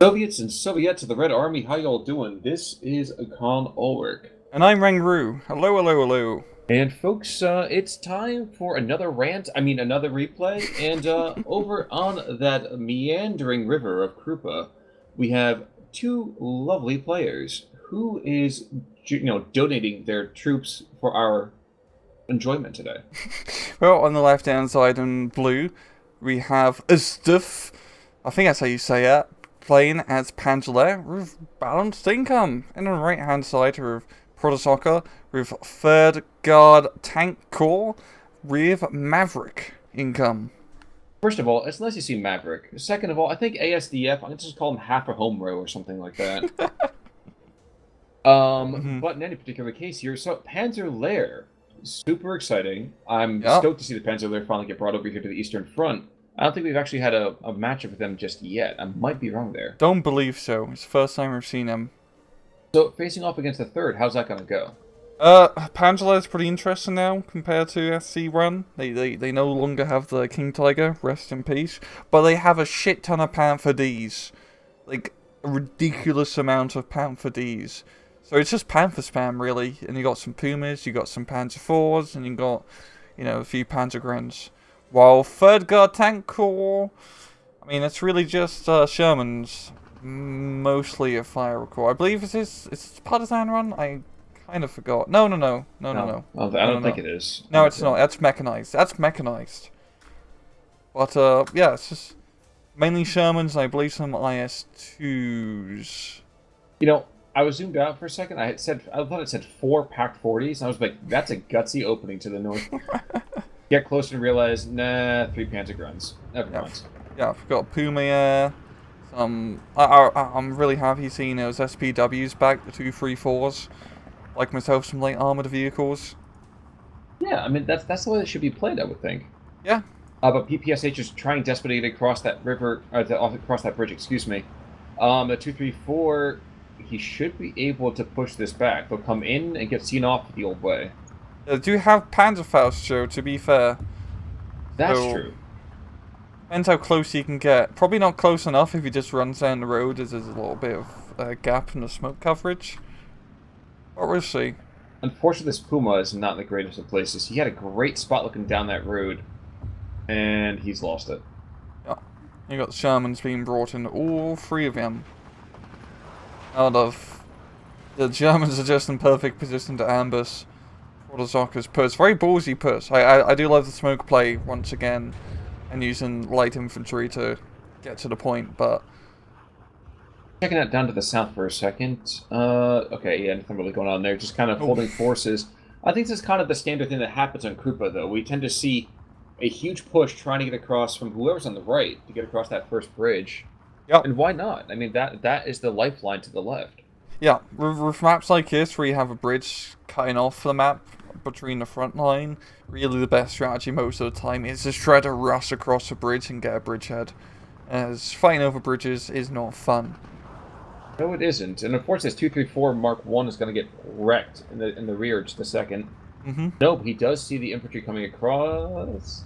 Soviets and Soviettes of the Red Army, how y'all doing? This is Khan Ulrich. And I'm Rangru. Hello, hello, hello. And folks, it's time for another rant, another replay, and over on that meandering river of Krupa, we have two lovely players. Who is, donating their troops for our enjoyment today? Well, on the left-hand side in blue, we have asdf. I think that's how you say it. Playing as Pangela with balanced income. And on the right-hand side, with Protosszocker with third guard tank core with Maverick income. First of all, it's nice to see Maverick. Second of all, I think asdf, I'm going to just call him half a home row or something like that. But in any particular case here, so Panzer Lair, super exciting. I'm stoked to see the Panzer Lair finally get brought over here to the Eastern Front. I don't think we've actually had a matchup with them just yet. I might be wrong there. Don't believe so. It's the first time we've seen them. So, facing off against the third, how's that going to go? Pangela is pretty interesting now compared to SC1. They no longer have the King Tiger, rest in peace. But they have a shit ton of Panther Ds. Like, a ridiculous amount of Panther Ds. So it's just Panther spam, really. And you got some Pumas, you got some Panzer IVs, and you got, a few Panzer Grens. While third guard tank corps, I mean, it's really just Sherman's, mostly a fire corps. I believe it's Partisan run. I kind of forgot. No. I don't think it is. No, it's not. That's mechanized. But yeah, it's just mainly Shermans. And I believe some IS2s. I was zoomed out for a second. I thought it said 4 packed 40s. And I was like, that's a gutsy opening to the north. Get closer and realize, nah, 3 Panzer Gruns. Never mind. Yeah, I forgot Puma. I'm really happy seeing those SPWs back, the 234s. Like myself, some light armored vehicles. Yeah, I mean that's the way it should be played, I would think. Yeah. But PPSH is trying desperately to cross that river, across that bridge. Excuse me. The 234, he should be able to push this back. They'll come in and get seen off the old way. They do have Panzerfaust, Joe, to be fair. That's true. Depends how close you can get. Probably not close enough if he just runs down the road, as there's a little bit of gap in the smoke coverage. But we'll see. Unfortunately, this Puma is not in the greatest of places. He had a great spot looking down that road, and he's lost it. Yeah. You got the Shermans being brought in, all 3 of them. Out of... The Germans are just in perfect position to ambush Protossocker's push. Very ballsy push. I do love the smoke play once again, and using light infantry to get to the point, but... Checking that down to the south for a second. Okay, yeah, nothing really going on there. Just kind of holding forces. I think this is kind of the standard thing that happens on Krupa, though. We tend to see a huge push trying to get across from whoever's on the right to get across that first bridge. Yep. And why not? I mean, that is the lifeline to the left. Yeah, with maps like this, where you have a bridge cutting off the map between the front line, really the best strategy most of the time is just try to rush across the bridge and get a bridgehead, as fighting over bridges is not fun. No, it isn't. And of course, this 234 Mark I is going to get wrecked in the rear just a second. Nope, he does see the infantry coming across.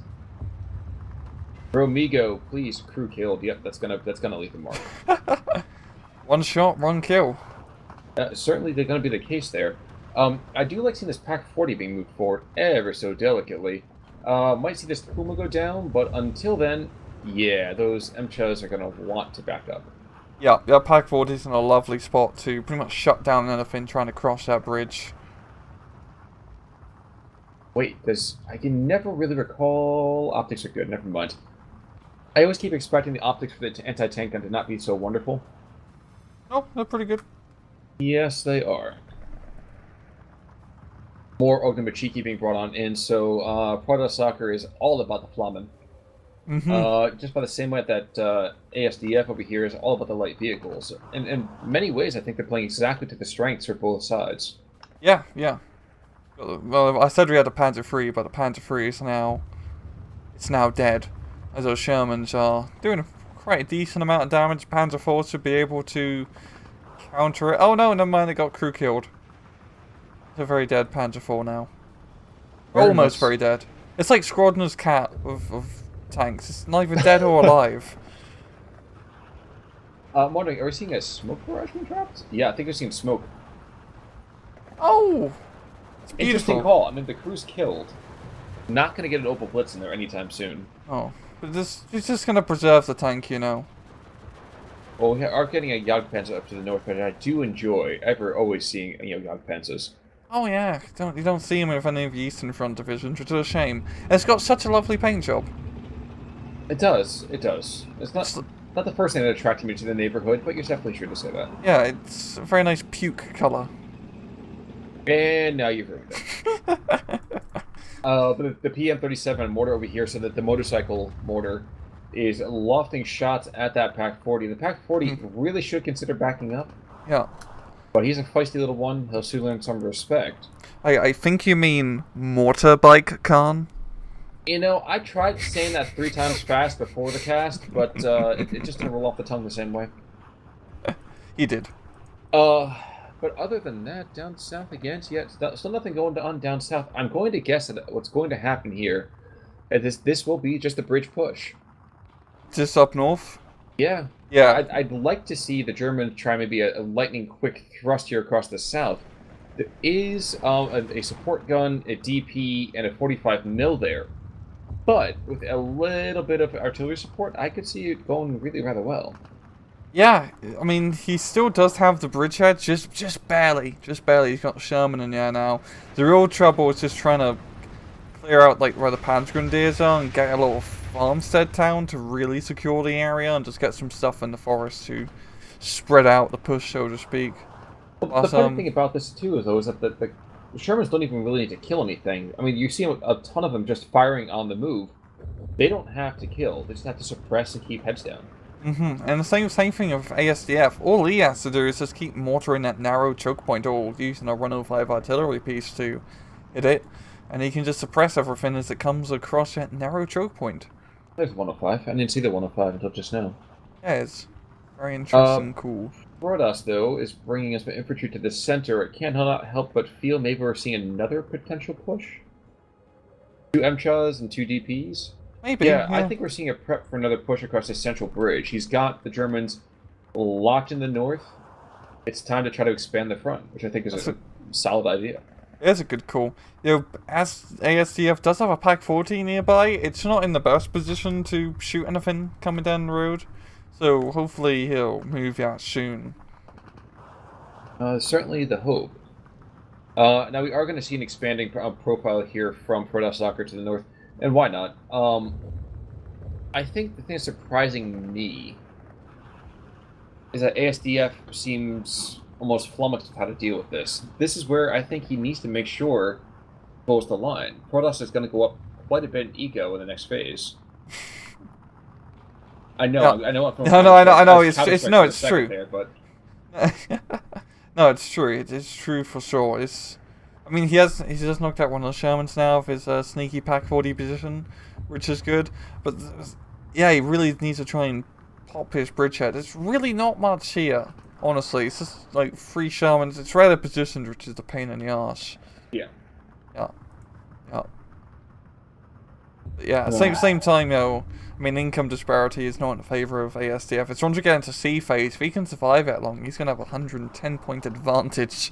Romigo, please, crew killed. Yep, that's gonna leave the mark. One shot, one kill. Certainly, they're going to be the case there. I do like seeing this Pack 40 being moved forward ever so delicately. Might see this Puma go down, but until then, yeah, those MCHAs are going to want to back up. Yeah, Pack 40 is in a lovely spot to pretty much shut down anything trying to cross that bridge. Wait, I can never really recall... Optics are good, never mind. I always keep expecting the optics for the anti-tank gun to not be so wonderful. Oh, they're pretty good. Yes, they are. More Ognamachiki being brought on in, so Protosszocker is all about the Flammen. Just by the same way that ASDF over here is all about the light vehicles. And in many ways, I think they're playing exactly to the strengths for both sides. Yeah. Well, I said we had a Panzer III, but the Panzer III is now dead. As those Shermans are doing quite a decent amount of damage. Panzer IV should be able to counter it. Oh no, never mind, they got crew killed. It's a very dead Panzer IV now. Almost very dead. It's like Squadron's cat of tanks. It's not even dead or alive. I'm wondering, are we seeing a smoke barrage being dropped? Yeah, I think we're seeing smoke. Oh, it's Interesting beautiful. call. I mean, the crew's killed. Not going to get an Opal Blitz in there anytime soon. Oh, but this it's just gonna preserve the tank, you know. Well, we are getting a Jagdpanzer up to the north, but I do enjoy always seeing, Jagdpanzers. Oh yeah, you don't see him with any of the Eastern Front divisions, which is a shame. And it's got such a lovely paint job. It does. It does. It's It's, not the first thing that attracted me to the neighborhood, but you're definitely sure to say that. yeah, it's a very nice puke color. And now you've ruined it. But the PM-37 mortar over here, so that the motorcycle mortar is lofting shots at that Pac-40. The Pac-40 really should consider backing up, Yeah. but he's a feisty little one. He'll soon learn some respect. I think you mean mortar bike, Khan. I tried saying that 3 times fast before the cast, but it just didn't roll off the tongue the same way. You did. But other than that, down south again, yeah, still nothing going on down south. I'm going to guess that what's going to happen here, this will be just a bridge push. Just up north? Yeah. Yeah. I'd like to see the Germans try maybe a lightning quick thrust here across the south. There is a support gun, a DP, and a 45 mil there. But with a little bit of artillery support, I could see it going really rather well. Yeah, I mean, he still does have the bridgehead, just barely. Just barely. He's got Sherman in there now. The real trouble is just trying to clear out, like, where the Panzergrenadiers are and get a little farmstead town to really secure the area and just get some stuff in the forest to spread out the push, so to speak. Well, the funny thing about this, too, is that the Shermans don't even really need to kill anything. I mean, you see a ton of them just firing on the move. They don't have to kill. They just have to suppress and keep heads down. And the same thing of ASDF. All he has to do is just keep mortaring that narrow choke point or using a 105 artillery piece to hit it. And he can just suppress everything as it comes across that narrow choke point. There's 105. I didn't see the 105 until just now. Yeah, it's very interesting, cool. Protoss, though, is bringing us infantry to the center. It can't help but feel maybe we're seeing another potential push. 2 MCHAs and 2 DPs. Maybe. Yeah, I think we're seeing a prep for another push across the central bridge. He's got the Germans locked in the north. It's time to try to expand the front, which I think is a solid idea. It's a good call. You know, as ASDF does have a Pac-40 nearby, it's not in the best position to shoot anything coming down the road. So hopefully he'll move out soon. Certainly the hope. Now we are going to see an expanding profile here from Protosszocker to the north. And why not? I think the thing that's surprising me is that ASDF seems almost flummoxed with how to deal with this. This is where I think he needs to make sure he holds the line. Protoss is going to go up quite a bit in ego in the next phase. I know. Yeah. I know. I know. It's true. There, but no, it's true. It's true for sure. I mean, he's just knocked out one of the Shermans now of his sneaky Pac-40 position, which is good. But yeah, he really needs to try and pop his bridgehead. There's really not much here, honestly. It's just like 3 Shermans. It's rather positioned, which is the pain in the arse. Yeah. Yeah. Yeah. But yeah. Same time, though. I mean, income disparity is not in favor of ASDF. It's once you get into C phase, if he can survive that long, he's gonna have a 110-point advantage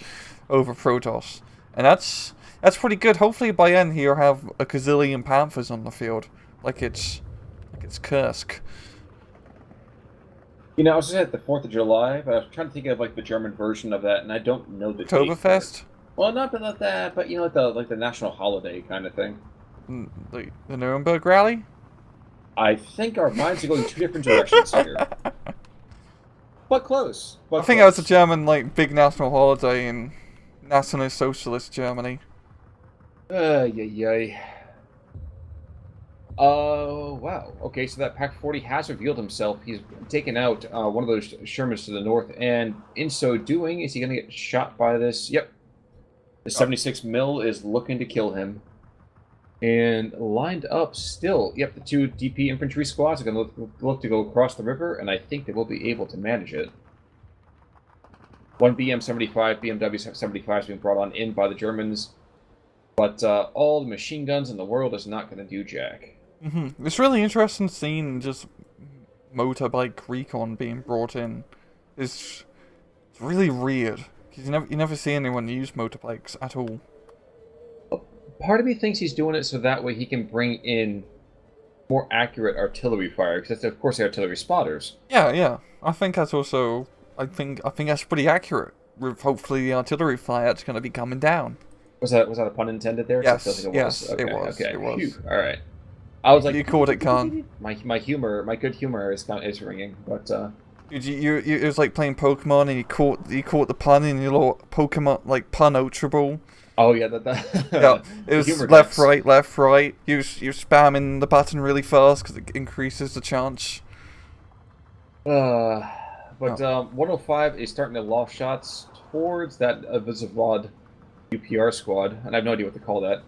over Protoss. And that's pretty good. Hopefully by then he'll have a gazillion Panthers on the field, like it's Kursk. I was just at the 4th of July, but I was trying to think of like the German version of that, and I don't know the date. Oktoberfest? Well, not that, but like the national holiday kind of thing. The Nuremberg rally? I think our minds are going 2 different directions here. But close. I think that was a German big national holiday in Nationalist Socialist Germany. Yay. Wow. Okay, so that Pac-40 has revealed himself. He's taken out one of those Shermans to the north, and in so doing, is he going to get shot by this? Yep. The 76 mil is looking to kill him. And lined up still, yep, the 2 DP infantry squads are going to look to go across the river, and I think they will be able to manage it. 1 BM-75, BMW-75 is being brought on in by the Germans, but all the machine guns in the world is not going to do jack. It's really interesting seeing just motorbike recon being brought in. It's really weird because you never see anyone use motorbikes at all. Part of me thinks he's doing it so that way he can bring in more accurate artillery fire, because that's of course the artillery spotters. Yeah, yeah. I think that's also. I think that's pretty accurate. With hopefully the artillery fire that's going to be coming down. Was that a pun intended there? 'Cause it feels Yes, like it was. yes, it Okay, was. okay. It was. Phew. All right. I was like, You caught it, Khan. my humor, my good humor is ringing, but Dude, it was like playing Pokemon and you caught the pun in your little Pokemon like pun Ultra Ball. oh yeah, that Yeah, it the was humor left, dance. right, left, right. You're spamming the button really fast because it increases the chance. Uh, but Oh, 105 is starting to loft shots towards that Visivod UPR squad, and I have no idea what to call that.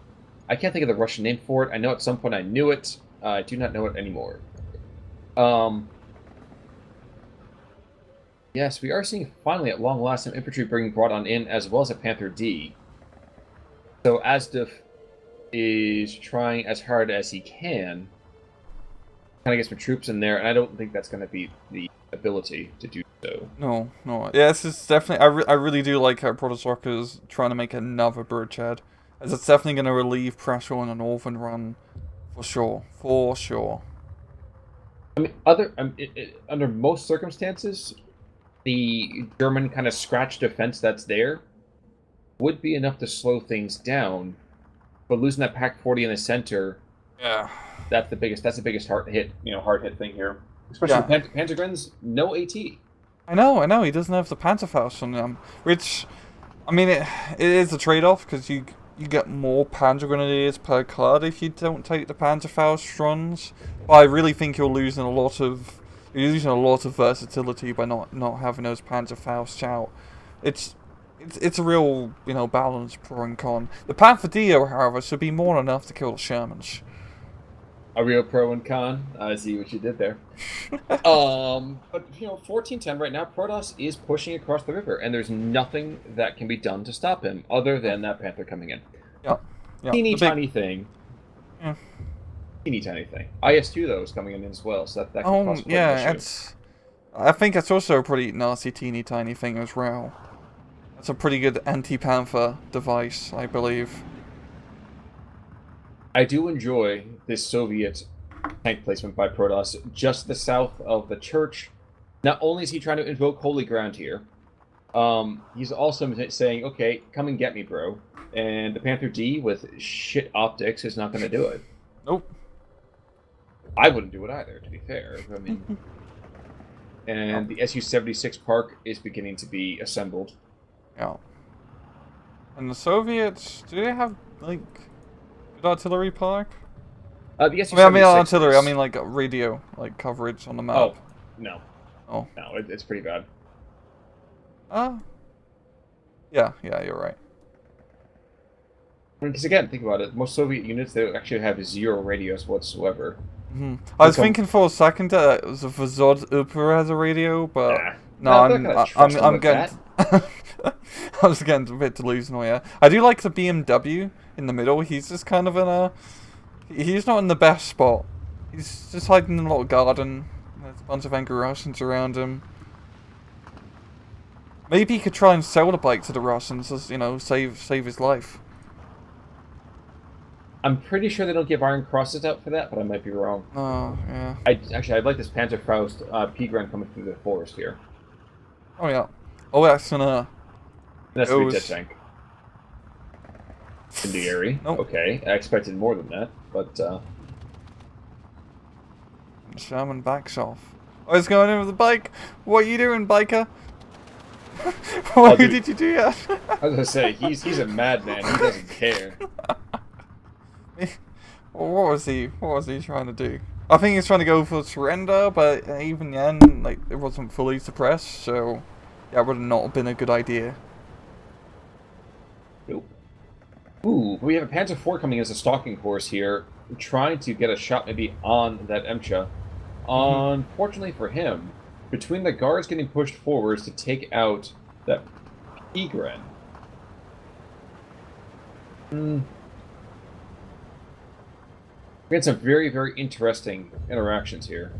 I can't think of the Russian name for it. I know at some point I knew it. I do not know it anymore. Um, yes, we are seeing finally at long last some infantry being brought on in, as well as a Panther D. So asdf is trying as hard as he can, kind of get some troops in there, and I don't think that's going to be the ability to do so. no, no. Yeah, this is definitely. I really do like how Protosszocker is trying to make another bridgehead, as it's definitely going to relieve pressure on the northern run, for sure, for sure. I mean, under most circumstances, the German kind of scratch defense that's there would be enough to slow things down. But losing that Pack 40 in the center, Yeah. that's the biggest hard hit thing here. Especially Yeah. with Panzergrens, no AT. I know. He doesn't have the Panzerfaust on them, which, I mean, it is a trade-off because you get more Panzer Grenadiers per card if you don't take the Panzerfaust runs. But I really think you're losing a lot of versatility by not having those Panzerfausts out. It's a real balance pro and con. The Panther Dio, however, should be more than enough to kill the Shermans. A real pro and con. I see what you did there. But 1410 right now, Protoss is pushing across the river, and there's nothing that can be done to stop him other than that Panther coming in. Yeah. Teeny tiny thing. Yeah. Teeny tiny thing. IS-2 though is coming in as well, so that can cause quite an issue. I think that's also a pretty nasty teeny tiny thing as well. That's a pretty good anti-Panther device, I believe. I do enjoy this Soviet tank placement by Protoss just the south of the church. Not only is he trying to invoke holy ground here, he's also saying, okay, come and get me, bro. And the Panther D with shit optics is not going to do it. Nope. I wouldn't do it either, to be fair. I mean, and the Su-76 Park is beginning to be assembled. Yeah. And the Soviets, do they have, like, good artillery park? The Su-76 I mean artillery, I mean, like, radio, like, coverage on the map. Oh, no. Oh. No, it's pretty bad. Yeah, you're right. Because again, think about it. Most Soviet units, they actually have zero radios whatsoever. I was thinking for a second that it was a Vazod Uper has a radio, but no, I'm getting I was getting a bit delusional. Yeah, I do like the BMW in the middle. He's just kind of he's not in the best spot. He's just hiding in a little garden. There's a bunch of angry Russians around him. Maybe he could try and sell the bike to the Russians, as save his life. I'm pretty sure they don't give iron crosses out for that, but I might be wrong. Oh, yeah. I'd like this Panzerfaust Pigran coming through the forest here. Oh, yeah. Oh, that's gonna... That's a jet tank. Incendiary. Nope. Okay, I expected more than that, but Sherman backs off. Oh, he's going in with the bike. What are you doing, biker? Why did you do that? I was gonna say he's a madman. He doesn't care. What was he trying to do? I think he's trying to go for surrender, but even then, like, it wasn't fully suppressed, so that would not have been a good idea. Nope. Ooh, we have a Panzer IV coming as a stalking horse here, trying to get a shot maybe on that Emcha. Unfortunately for him, between the guards getting pushed forwards to take out that Pigran. We had some very, very interesting interactions here.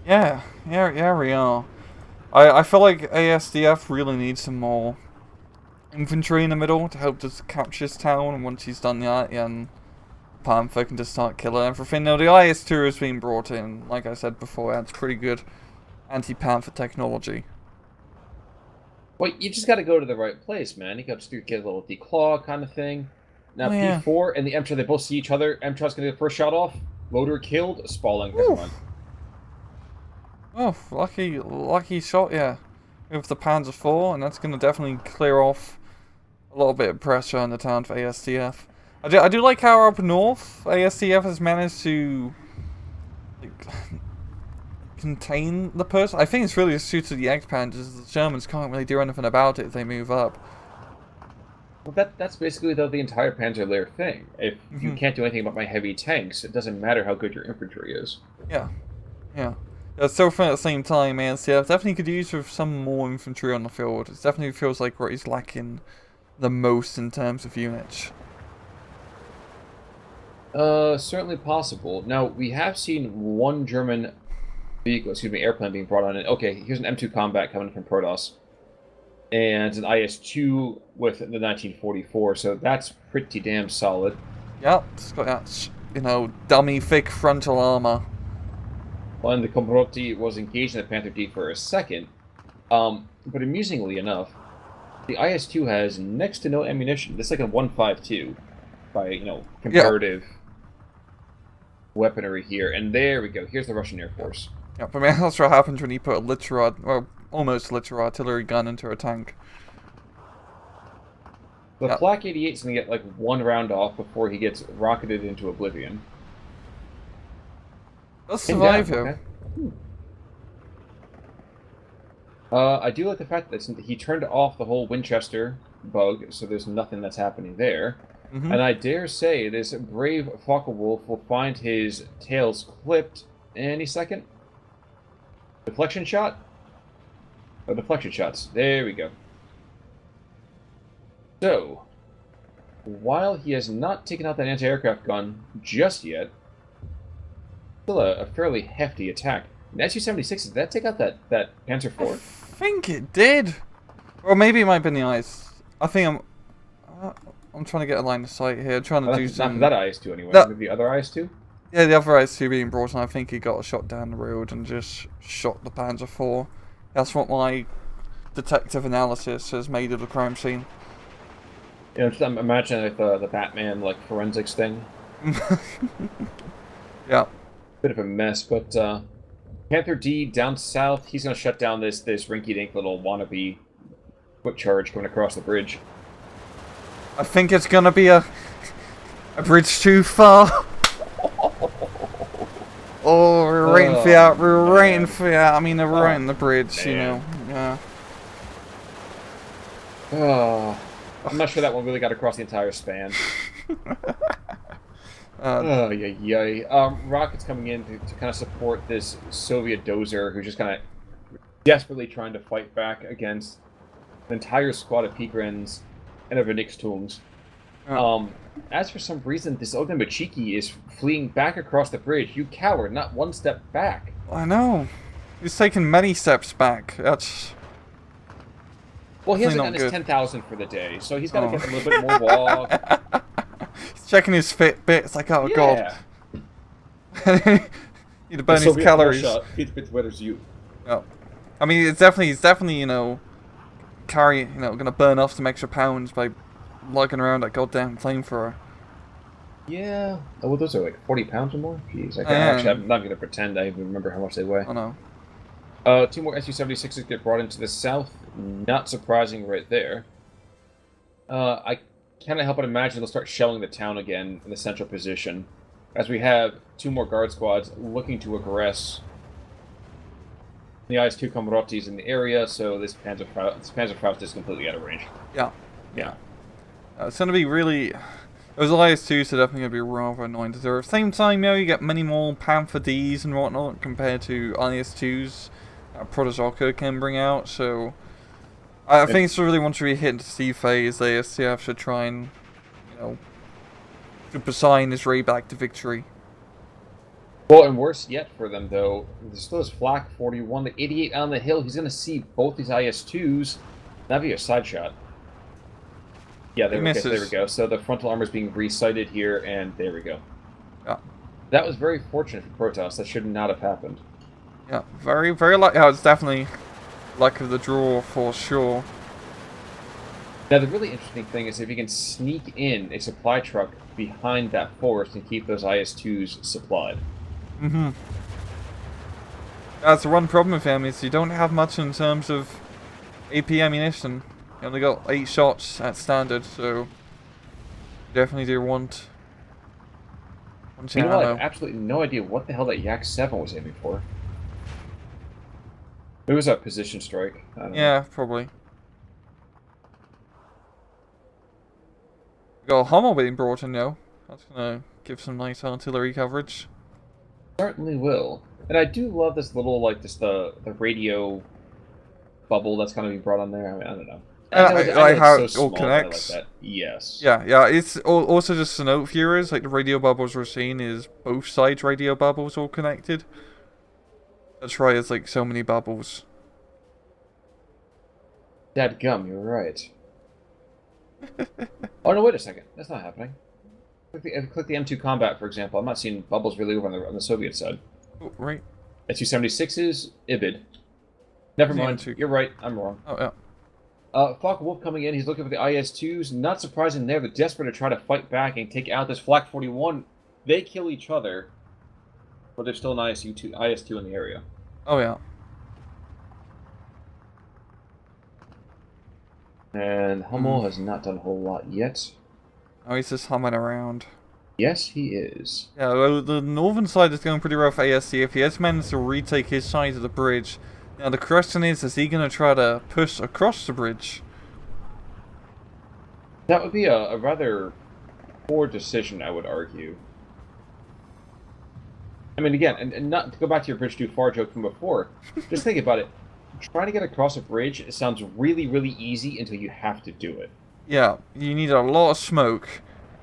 Yeah, we are. I feel like ASDF really needs some more infantry in the middle to help just capture this town, and once he's done that, yeah, Panther can just start killing everything. Now, the IS-2 has been brought in, like I said before, it's pretty good anti-Panther technology. Well, you just got to go to the right place, man. You got to get a little declaw kind of thing. Now, Oh, yeah. P4 and the MTRA, they both see each other. MTRA's going to get the first shot off. Loader killed. Spalling, never Woo. mind. Oh, lucky shot, yeah. With the Panzer IV, and that's going to definitely clear off a little bit of pressure on the town for ASDF. I do like how up north, ASDF has managed to like, contain the person. I think it's really just due to the X-Panzers. The Germans can't really do anything about it if they move up. Well, that's basically the entire Panzer layer thing. If you can't do anything about my heavy tanks, it doesn't matter how good your infantry is. Yeah, yeah. So at the same time, ASDF definitely could use with some more infantry on the field. It definitely feels like what he's lacking the most in terms of units. Certainly possible. Now, we have seen one German airplane being brought on. And okay, here's an M2 combat coming from Protoss. And an IS-2 with the 1944, so that's pretty damn solid. Yep, it's got that, you know, dummy thick frontal armor. Well, and the Comrotti was engaged in the Panther D for a second. But amusingly enough, the IS-2 has next to no ammunition. This is like a 152 by, comparative weaponry here. And there we go. Here's the Russian Air Force. Yeah, but man, that's what happens when you put a literal, well, almost literal artillery gun into a tank. The Flak 88 is going to get like one round off before he gets rocketed into oblivion. They'll survive him. Okay. I do like the fact that he turned off the whole Winchester bug, so there's nothing that's happening there. And I dare say this brave Focke-Wulf will find his tails clipped any second. Deflection shot? Oh, deflection shots. There we go. So, while he has not taken out that anti-aircraft gun just yet, still a fairly hefty attack. The Su-76, did that take out that Panzer IV? I think it did. Or maybe it might have been the ice. I think I'm trying to get a line of sight here. Trying to do some... Not that IS-2 anyway. No. Maybe the other IS-2? Yeah, the other IS-2 being brought in, I think he got a shot down the road and just shot the Panzer IV. That's what my detective analysis has made of the crime scene. You know, just imagine like the Batman like forensics thing. Yeah. Bit of a mess, but Panther D down south, he's gonna shut down this rinky-dink little wannabe foot charge going across the bridge. I think it's gonna be a bridge too far. Oh, we're waiting for you. We're waiting for you. I mean, they're right in the bridge, man. You know. Yeah. Oh, I'm not sure that one really got across the entire span. Rockets coming in to kind of support this Soviet dozer who's just kind of desperately trying to fight back against an entire squad of Pigrens and of Nixtungs. As for some reason, this Ognamachiki is fleeing back across the bridge. You coward, not one step back. I know. He's taken many steps back. That's... Well, he hasn't done his 10,000 for the day, so he's got to get a little bit more walk. He's checking his Fitbit. It's like, oh god. Need to burn his Soviet calories. Fitbit weathers you. Oh. I mean, he's definitely, you know, gonna burn off some extra pounds by lugging around that goddamn flamethrower. Yeah. Oh, well, those are like 40 pounds or more? Jeez, I'm not going to pretend I even remember how much they weigh. Oh no. Two more Su-76s get brought into the south. Not surprising right there. I can't help but imagine they'll start shelling the town again in the central position, as we have two more guard squads looking to aggress. The IS-2 Komrottis in the area, so this Panzerfaust is completely out of range. Yeah. It's going to be really... Those IS-2s are definitely going to be rather annoying to do. At the same time, you get many more Panther Ds and whatnot compared to IS-2s Protosszocker can bring out, so... I think it's really once we hit into C phase, the ASCF should try and, 'to sign this raid back to victory. Well, and worse yet for them, though, there's still this Flak 41, the 88 on the hill. He's going to see both these IS-2s. That'd be a side shot. Yeah, He misses. there we go. So the frontal armor is being resighted here, and there we go. Yeah. That was very fortunate for Protoss. That should not have happened. Yeah, very, very lucky. Yeah, it's definitely luck of the draw for sure. Now, the really interesting thing is if you can sneak in a supply truck behind that forest and keep those IS-2s supplied. Mm-hmm. That's the one problem with him, is you don't have much in terms of AP ammunition. You only got 8 shots at standard, so you definitely do want You know what? I ammo. have absolutely no idea what the hell that Yak 7 was aiming for. It was a position strike. I don't know. Yeah, probably. We got a Hummel being brought in now. That's gonna give some nice artillery coverage. Certainly will. And I do love this little, like, just the radio bubble that's kind of being brought on there. I mean, I don't know. I like how it all connects. Like that. Yes. Yeah, yeah. It's also just to note, viewers, like the radio bubbles we're seeing is both sides radio bubbles all connected. That's right. It's like so many bubbles. Dadgum, you're right. Oh no! Wait a second. That's not happening. Click the M2 Combat, for example. I'm not seeing bubbles really over on the Soviet side. Oh, right. S-276 IBID. Never mind. M2. You're right. I'm wrong. Oh yeah. Falk Wolf coming in. He's looking for the IS-2s. Not surprising there. They're desperate to try to fight back and take out this Flak 41. They kill each other, but there's still an IS-2 in the area. Oh yeah. And Hummel has not done a whole lot yet. Oh, he's just humming around. Yes, he is. Yeah, well, the northern side is going pretty rough for ASDF. He has managed to retake his side of the bridge. Now the question is he going to try to push across the bridge? That would be a rather poor decision, I would argue. I mean, again, and not to go back to your bridge too far joke from before, just think about it. Trying to get across a bridge sounds really, really easy until you have to do it. Yeah, you need a lot of smoke.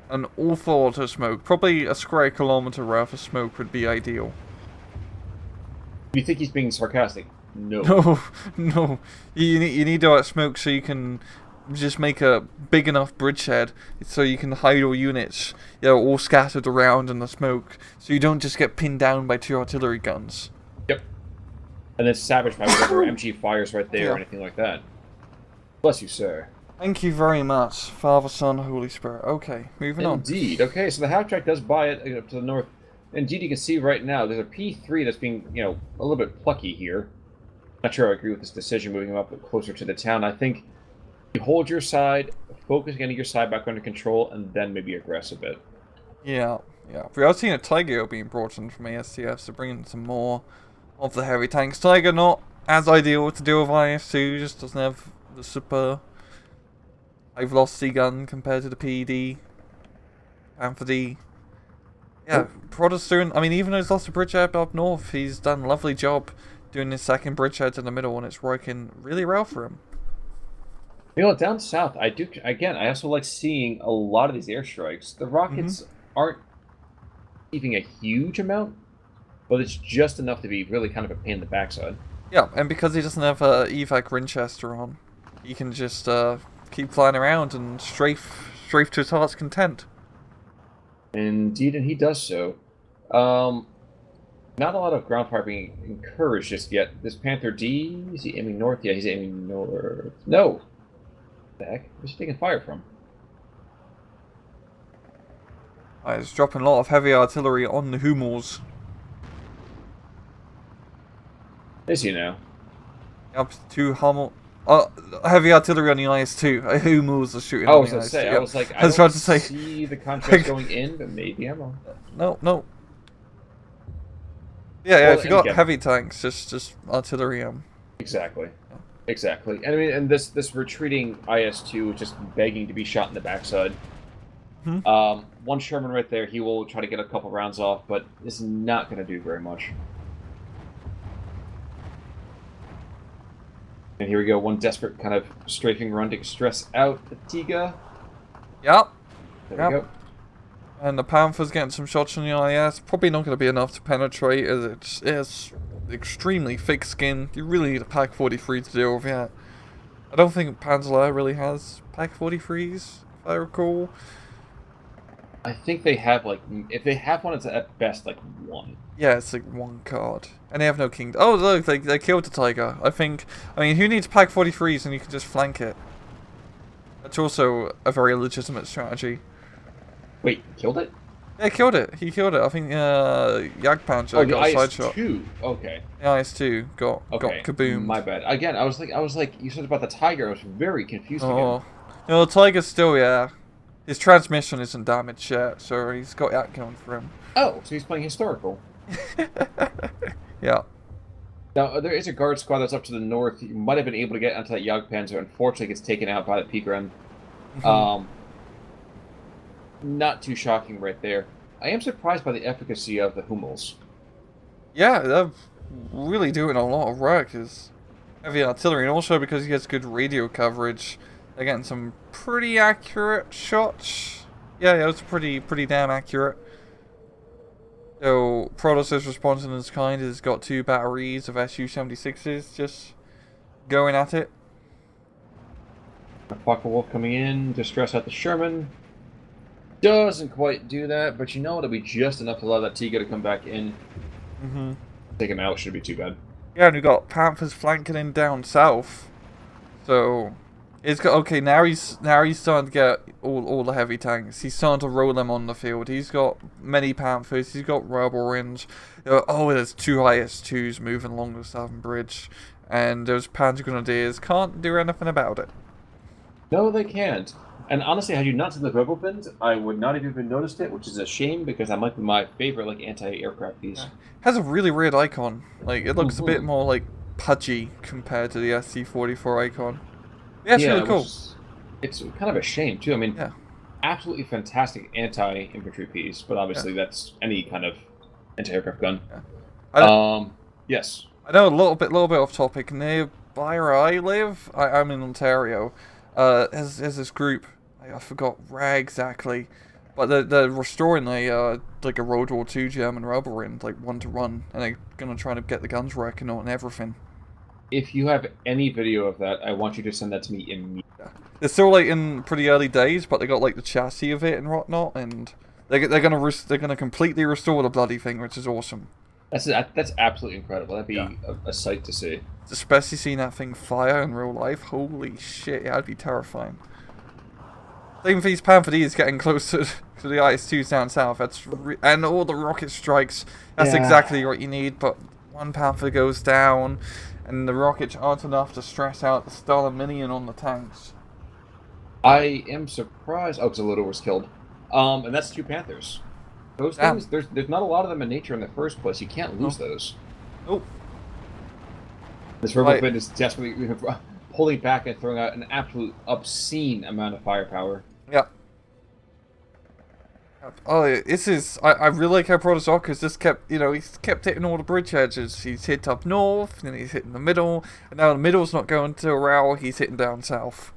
An awful lot of smoke. Probably a square kilometer worth of smoke would be ideal. You think he's being sarcastic? No. No, no. You need all that smoke so you can just make a big enough bridgehead so you can hide all units, all scattered around in the smoke, so you don't just get pinned down by 2 artillery guns. Yep. And then savaged by whatever MG fires right there or anything like that. Bless you, sir. Thank you very much, Father, Son, Holy Spirit. Okay, moving on. Indeed. Okay, so the half-track does buy it up to the north. Indeed, you can see right now there's a P3 that's being, a little bit plucky here. Not sure I agree with this decision, moving him up closer to the town. I think you hold your side, focus getting your side back under control, and then maybe aggress a bit. Yeah, yeah. We are seeing a Tiger being brought in from ASTF, so bringing some more of the heavy tanks. Tiger not as ideal to deal with IS-2, just doesn't have the super high velocity gun compared to the PED, Panther D. Yeah, Protossocker, I mean, even though he's lost a bridgehead up north, he's done a lovely job doing his second bridgehead in the middle, and it's working really well for him. Down south, I also like seeing a lot of these airstrikes. The rockets aren't leaving a huge amount, but it's just enough to be really kind of a pain in the backside. Yeah, and because he doesn't have a evac Winchester on, he can just keep flying around and strafe to his heart's content. Indeed, and he does so. Not a lot of ground fire being encouraged just yet. This Panther D, is he aiming north? Yeah, he's aiming north. No! What the heck? Where's he taking fire from? He's dropping a lot of heavy artillery on the Hummels. Is he now? Up to Hummel. Heavy artillery on the IS-2. Hummels are shooting on the IS-2. I was like, I was don't about to say, see the contract going in, but maybe I'm wrong. No. Yeah, Well, if you got again, heavy tanks, just artillery. Exactly. And I mean, and this retreating IS-2 just begging to be shot in the backside. One Sherman right there, he will try to get a couple rounds off, but it's not going to do very much. And here we go, one desperate kind of strafing run to stress out the Tiga. Yep. There we go. And the Panther's getting some shots on the IS. Probably not going to be enough to penetrate, as it's extremely thick skin. You really need a Pack 43 to deal with that. I don't think Panzer really has Pack 43s, if I recall. I think they have, like, if they have one, it's at best, like, one. Yeah, it's like one card. And they have no king. Oh, look, they killed the Tiger. I mean, who needs Pack 43s and you can just flank it? That's also a very legitimate strategy. Wait, killed it? Yeah, killed it. He killed it. I think Jagdpanzer Oh, the got a side shot. IS-2. Okay. The IS-2 got kaboomed. My bad. Again, I was like, you said about the Tiger. I was very confused again. Oh, no, the Tiger's still, yeah. His transmission isn't damaged yet, so he's got that going for him. Oh, so he's playing historical. Yeah. Now, there is a guard squad that's up to the north. You might have been able to get onto that Jagdpanzer. Unfortunately, it gets taken out by the Pigren. Not too shocking right there. I am surprised by the efficacy of the Hummels. Yeah, they're really doing a lot of work as heavy artillery, and also because he has good radio coverage, they're getting some pretty accurate shots. Yeah, it was pretty damn accurate. So, Protoss's response in his kind has got 2 batteries of Su-76s just going at it. Wolf coming in to stress out the Sherman. Doesn't quite do that, but you know it'll be just enough to allow that Tiga to come back in. Take him out, shouldn't be too bad. Yeah, and we've got Panthers flanking in down south. So, it's got, okay, now he's starting to get all the heavy tanks. He's starting to roll them on the field. He's got many Panthers. He's got Rebel Rings. Oh, there's 2 IS-2s moving along the southern bridge, and those Panzer Grenadiers can't do anything about it. No, they can't. And honestly, had you not seen the Rebel Pins, I would not have even noticed it, which is a shame because that might be my favorite like anti-aircraft piece. Yeah. Has a really weird icon. Like, it looks a bit more like pudgy compared to the SC-44 icon. Yeah, it's really cool. It's kind of a shame too. I mean, yeah. Absolutely fantastic anti-infantry piece, but obviously that's any kind of anti-aircraft gun. Yeah. Yes. I know a little bit off topic. Nearby where I live, I'm in Ontario. There's this group. I forgot where exactly, but they're restoring like a World War II German Rebel Ring, like 1-to-1, and they're gonna try to get the guns working on and everything. If you have any video of that, I want you to send that to me immediately. Yeah. They're still like in pretty early days, but they got like the chassis of it and whatnot, and they're gonna completely restore the bloody thing, which is awesome. That's absolutely incredible. That'd be a sight to see. Especially seeing that thing fire in real life. Holy shit, yeah, that'd be terrifying. Same for these Panther Ds getting closer to the IS-2s down south. And all the rocket strikes. That's exactly what you need. But one Panther goes down, and the rockets aren't enough to stress out the Stalin minion on the tanks. I am surprised. Oh, because the Loader was killed. And that's 2 Panthers. Those things, there's not a lot of them in nature in the first place. You can't lose those. Nope. This Rebel Pin is desperately pulling back and throwing out an absolute obscene amount of firepower. Yeah. Oh, this is... I really like how Protosszocker just kept, he's kept hitting all the bridge edges. He's hit up north, and then he's hitting the middle, and now the middle's not going to Rao, he's hitting down south.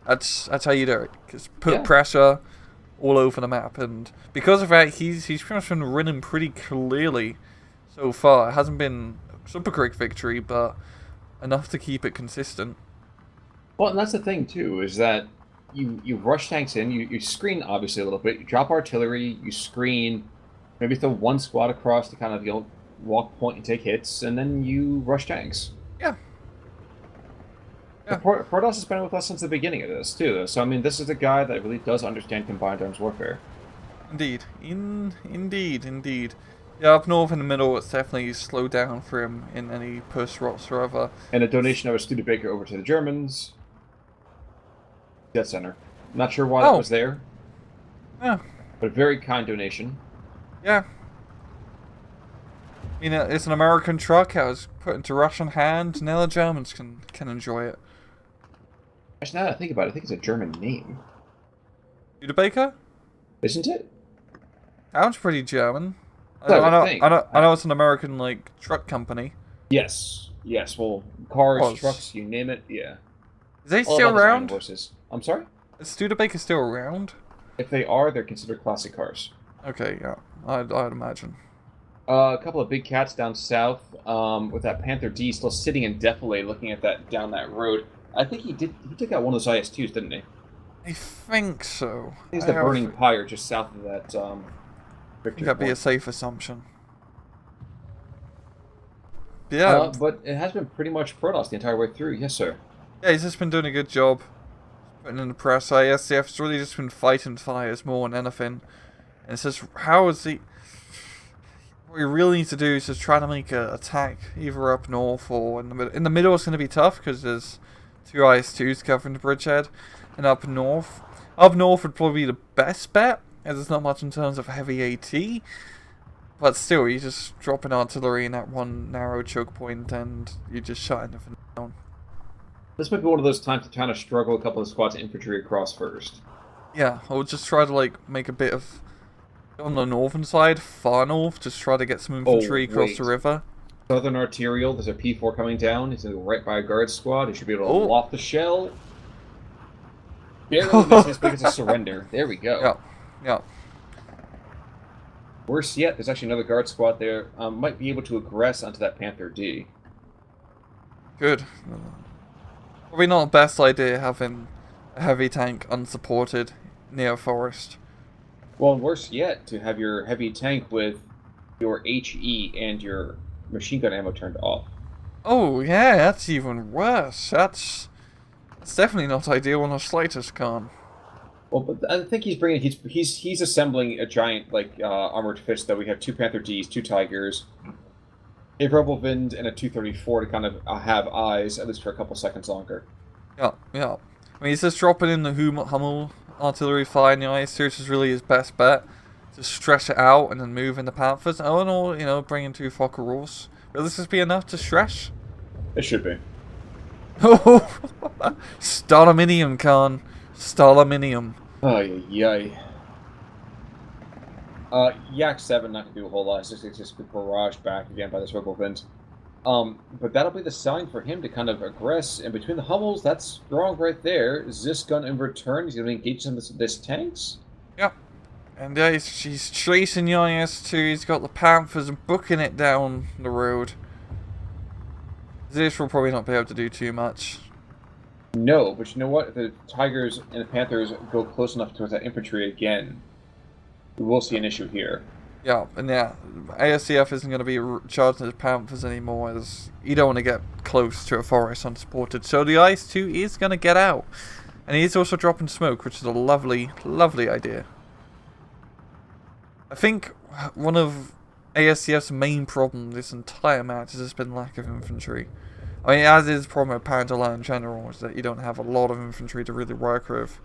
That's how you do it. Just put pressure all over the map, and because of that, he's pretty much been winning pretty clearly so far. It hasn't been a super quick victory, but enough to keep it consistent. Well, and that's the thing too, is that you rush tanks in, you screen obviously a little bit, you drop artillery, you screen, maybe throw one squad across to kind of walk point and take hits, and then you rush tanks. Yeah. Protoss has been with us since the beginning of this too, so I mean this is a guy that really does understand combined arms warfare. Indeed. Indeed. Yeah, up north in the middle, it's definitely slowed down for him in any push whatsoever. And a donation of a Studebaker over to the Germans. Death Center. Not sure why that was there. Yeah. But a very kind donation. Yeah. I mean, it's an American truck. I was put into Russian hands. Now the Germans can enjoy it. Actually, now that I think about it, I think it's a German name. Studebaker? Isn't it? Sounds pretty German. I know it's an American, like, truck company. Yes. Well, cars, trucks, you name it, yeah. Is they still around? I'm sorry? Is Studebaker still around? If they are, they're considered classic cars. Okay, yeah, I'd imagine. A couple of big cats down south, with that Panther D still sitting in defilade, looking at that down that road. I think he did. He took out one of those IS-2s, didn't he? I think so. He's the Burning Pyre just south of that I think victory that'd be a point. safe assumption. Yeah, But it has been pretty much Protoss the entire way through. Yes, sir. yeah, he's just been doing a good job putting in the press. ASCF's really just been fighting fires more than anything. And it's just, how is he... What you really need to do is just try to make an attack either up north or in the middle. In the middle it's going to be tough because there's two IS-2s covering the bridgehead. And up north... Up north would probably be the best bet, as there's not much in terms of heavy AT. But still, you're just dropping artillery in that one narrow choke point and you're just shutting everything down. This might be one of those times to kind of struggle a couple of squads of infantry across first. Yeah, I would just try to like make a bit of... On the northern side, far north, just try to get some infantry across the river. Southern Arterial, there's a P4 coming down. He's going to go right by a guard squad. He should be able to Oh. loft the shell. Barely misses, but it's a surrender. There we go. Yeah, yeah. Worse yet, there's actually another guard squad there. Might be able to aggress onto that Panther D. Good. Probably not the best idea having a heavy tank unsupported near a forest. Well, and worse yet, to have your heavy tank with your HE and your machine gun ammo turned off. Oh yeah, that's even worse. That's definitely not ideal on the slightest, Khan. Well, but I think he's bringing he's assembling a giant armored fist. Though we have two Panther Ds, two Tigers, a Rebel Vind, and a 234 to kind of have eyes at least for a couple seconds longer. Yeah, yeah. I mean, he's just dropping in the Hummel artillery fire in the ice, which is really his best bet. Just stretch it out and then move in the Panthers. Oh, no, you know, bring in two Fokker Rolls. Will this just be enough to stretch? It should be. Oh, Staluminium, Khan. Staluminium. Oh, yay. Yak 7 not gonna do a whole lot. It's just barraged back again by this Rebel Vind. But that'll be the sign for him to kind of aggress. And between the Hummels, that's strong right there. Zisk gun in return, he's gonna engage in this tanks. Yep. And yeah, he's chasing the IS-2. He's got the Panthers booking it down the road. This will probably not be able to do too much. No, but you know what? If the Tigers and the Panthers go close enough towards that infantry again, we will see an issue here. Yeah, and yeah, ASCF isn't going to be charging the Panthers anymore, as you don't want to get close to a forest unsupported. So the IS-2 is going to get out. And he's also dropping smoke, which is a lovely, lovely idea. I think one of ASCF's main problem this entire match has just been lack of infantry. I mean, as is the problem with Panzer in general, is that you don't have a lot of infantry to really work with.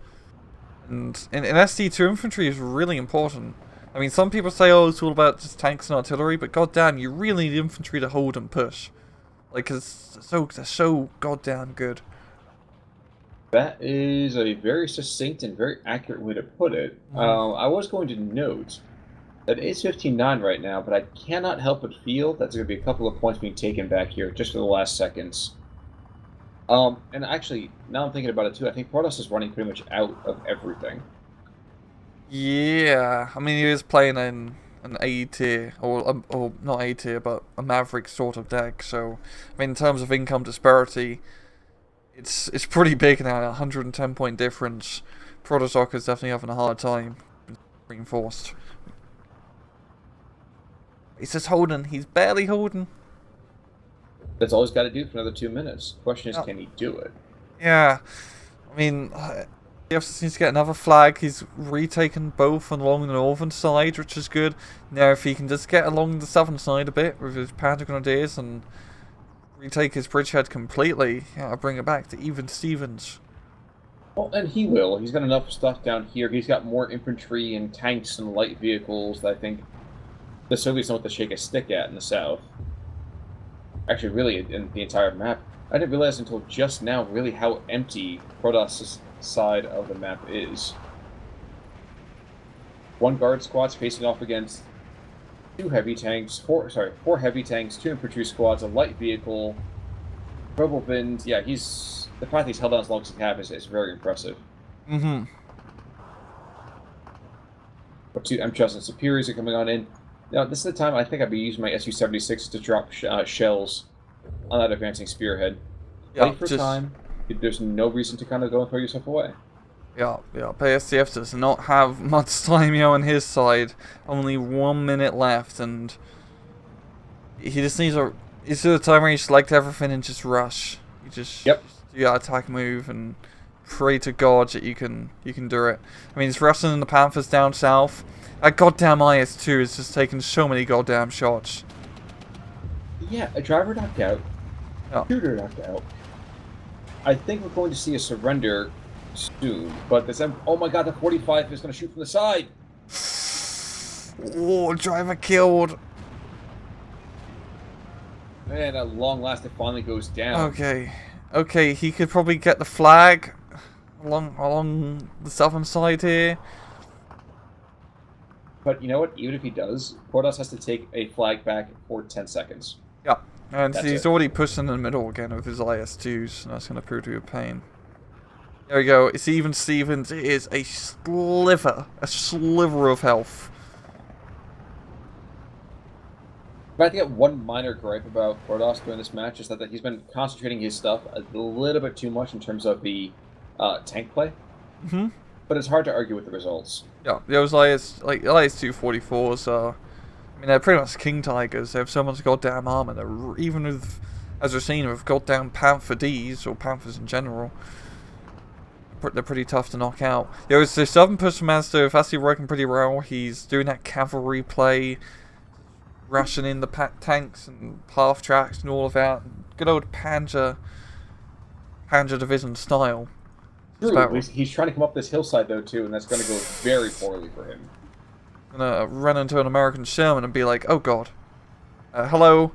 And in SD2, infantry is really important. I mean, some people say, oh, it's all about just tanks and artillery, but goddamn, you really need infantry to hold and push. Like, cause they're so goddamn good. That is a very succinct and very accurate way to put it. I was going to note that it's 15-9 right now, but I cannot help but feel that there's going to be a couple of points being taken back here just for the last seconds. And actually, now I'm thinking about it too, I think Protoss is running pretty much out of everything. Yeah, I mean, he is playing in an A tier, or not A tier, but a Maverick sort of deck. So, I mean, in terms of income disparity, it's pretty big now. 110 point difference. Protosszocker is definitely having a hard time reinforced. He's just holding. He's barely holding. That's all he's got to do for another 2 minutes. Question is, can he do it? Yeah, I mean, he also needs to get another flag. He's retaken both along the northern side, which is good. Now, if he can just get along the southern side a bit with his Panther Grenadiers and retake his bridgehead completely, yeah, I'll bring it back to even Stevens. Well, and he will. He's got enough stuff down here. He's got more infantry and tanks and light vehicles that I think the Soviets know what to shake a stick at in the south. Actually, really, in the entire map. I didn't realize until just now, really, how empty Protoss' side of the map is. One guard squad's facing off against four heavy tanks, two infantry squads, a light vehicle, Rebel Vind. Yeah, the fact he's held on as long as he has is very impressive. Mm-hmm. But two, I'm trusting superiors are coming on in. Now, this is the time I think I'd be using my Su-76 to drop shells on that advancing spearhead. Yeah, Play for just time. There's no reason to kind of go and throw yourself away. yeah. But asdf does not have much time, on his side. Only 1 minute left, and he just needs a. He's at a time where you select everything and just rush. You just Yep. do your attack move and pray to God that you can do it. I mean, he's rushing the Panthers down south. That goddamn IS-2 is just taking so many goddamn shots. Yeah, a driver knocked out. Yeah. Shooter knocked out. I think we're going to see a surrender soon, but this. Oh my God, the 45 is going to shoot from the side. Oh, driver killed. Man, at long last, it finally goes down. Okay, he could probably get the flag along the southern side here. But you know what? Even if he does, Protoss has to take a flag back for 10 seconds. Yeah, and That's he's it. already pushed in the middle again with his IS-2s, and that's going to prove to be a pain. There we go. It's even Stevens. It is a sliver of health. If I had to get one minor gripe about Protoss during this match is that he's been concentrating his stuff a little bit too much in terms of the tank play. Mm-hmm. But it's hard to argue with the results. Yeah, those IS-244s are. I mean, they're pretty much King Tigers. They have so much goddamn armor. Even with, as we're seeing with goddamn Panther Ds or Panthers in general, they're pretty tough to knock out. It's the southern push from asdf actually working pretty well. He's doing that cavalry play, rushing in the tanks and half tracks and all of that. Good old Panzer Division style. True. He's trying to come up this hillside though too, and that's going to go very poorly for him. Gonna run into an American Sherman and be like, "Oh God, hello."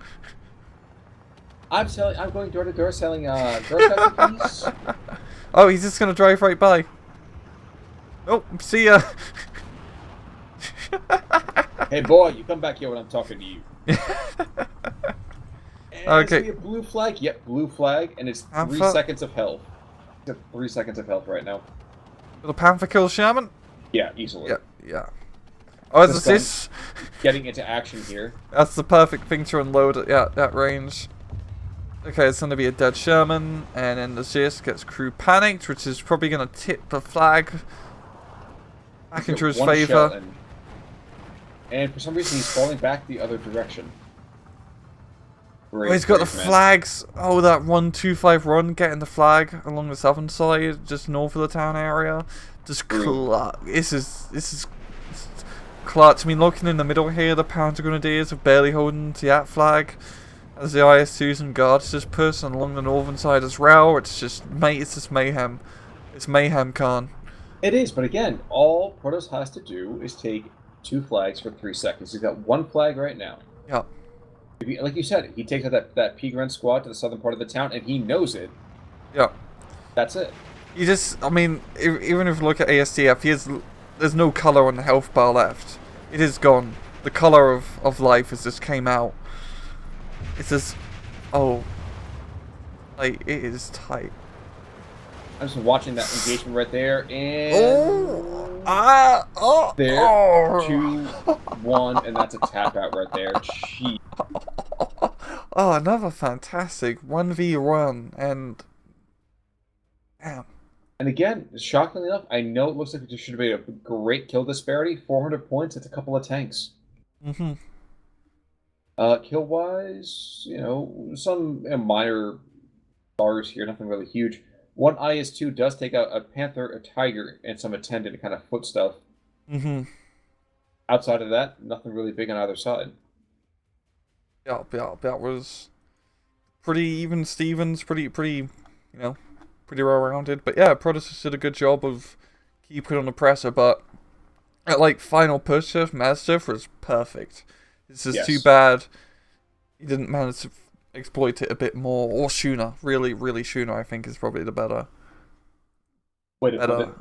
I'm going door to door selling Girl Scout cookies. Oh, he's just gonna drive right by. Oh, see ya. Hey boy, you come back here when I'm talking to you. Okay. A blue flag. Yep, blue flag, and it's 3 seconds of health. 3 seconds of health right now. The Panther kill Sherman? Yeah, easily. Yeah. Oh, is this? Getting into action here. That's the perfect thing to unload at that range. Okay, it's going to be a dead Sherman, and then the Zis gets crew panicked, which is probably going to tip the flag back into his favor. And for some reason, he's falling back the other direction. Oh, he's got the flags. Oh, that 125 run, getting the flag along the southern side, just north of the town area. Just clutch. This is clutch. I mean, looking in the middle here, the Panzer Grenadiers are barely holding to that flag, as the IS-2s and guards just push along the northern side as well. It's just mayhem. It's mayhem, Khan. It is, but again, all Protoss has to do is take 2 flags for 3 seconds. He's got 1 flag right now. Yeah. Like you said, he takes out that P-Grunt squad to the southern part of the town, and he knows it. Yeah. That's it. I mean, even if you look at asdf, there's no color on the health bar left. It is gone. The color of life has just came out. It's just, it is tight. I'm just watching that engagement right there, and there, 2-1, and that's a tap out right there. Jeez. Oh, another fantastic 1v1, and damn. And again, shockingly enough, I know it looks like it should be a great kill disparity. 400 points. It's a couple of tanks. Mm-hmm. Kill-wise, some minor stars here, nothing really huge. One IS-2 does take out a Panther, a Tiger, and some attendant kind of foot stuff. Mm-hmm. Outside of that, nothing really big on either side. Yeah, that was pretty even Stevens, pretty well-rounded. But yeah, Protoss did a good job of keeping on the presser, but at final push of asdf was perfect. This is too bad he didn't manage to exploit it a bit more, or sooner. Really Schooner, I think, is probably the better. Better.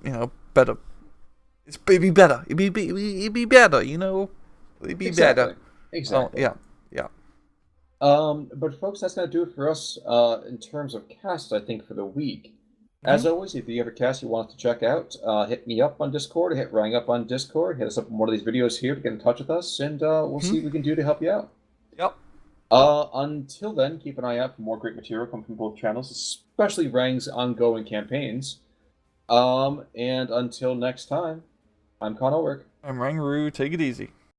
It'd be better. It'd be better. It'd be better. Exactly. Oh, yeah. But folks, that's gonna do it for us in terms of cast, I think, for the week. As always, if you have a cast you want us to check out, hit me up on Discord, hit Rang up on Discord, hit us up in one of these videos here to get in touch with us, and we'll see what we can do to help you out. Yep. Until then, keep an eye out for more great material coming from both channels, especially Rang's ongoing campaigns. And until next time, I'm Con Ulrich. I'm Rangaroo. Take it easy.